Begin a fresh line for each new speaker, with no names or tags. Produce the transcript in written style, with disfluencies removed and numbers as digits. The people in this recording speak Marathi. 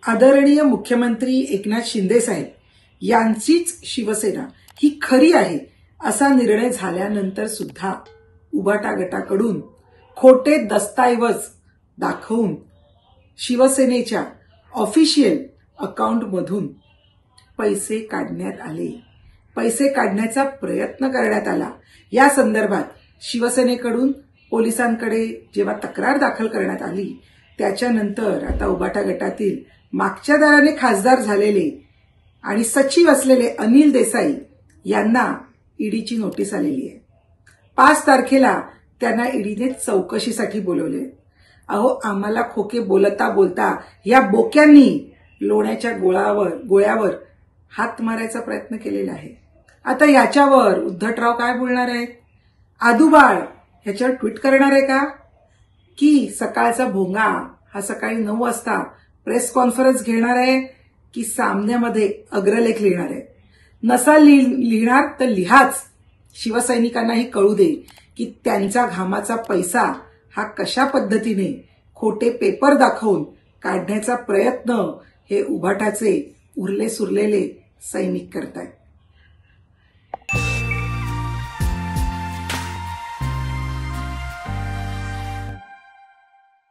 आदरणीय मुख्यमंत्री एकनाथ शिंदे साहेब यांचीच शिवसेना ही खरी आहे असा निर्णय झाल्यानंतर सुद्धा उभाटा गटाकडून खोटे दस्तऐवज दाखवून शिवसेनेच्या ऑफिशियल अकाउंटमधून पैसे काढण्यात आले, पैसे काढण्याचा प्रयत्न करण्यात आला। या संदर्भात शिवसेनेकडून पोलिसांकडे जेव्हा तक्रार दाखल करण्यात आली त्याच्यानंतर आता उभाटा गटातील मागच्या दाराने खासदार झालेले आणि सचिव असलेले अनिल देसाई यांना ईडीची नोटीस आलेली आहे। 5 तारखेला त्यांना ईडीने चौकशीसाठी बोलवले। अहो, आम्हाला खोके बोलता बोलता या बोक्यांनी लोण्याच्या गोळ्यावर हात मारायचा प्रयत्न केलेला आहे। आता याच्यावर उद्धटराव काय बोलणार आहेत? आदूबाळ ह्याच्यावर ट्विट करणार आहे का की सकाळचा भोंगा हा सकाळी 9 वाजता प्रेस कॉन्फरन्स घेणार आहे की सामन्यामध्ये अग्रलेख लिहिणार आहे? नसा लिहिणार तर लिहाच, शिवसैनिकांनाही कळू दे की त्यांचा घामाचा पैसा हा कशा पद्धतीने खोटे पेपर दाखवून काढण्याचा प्रयत्न हे उभाटाचे उरले सुरलेले सैनिक करतायत।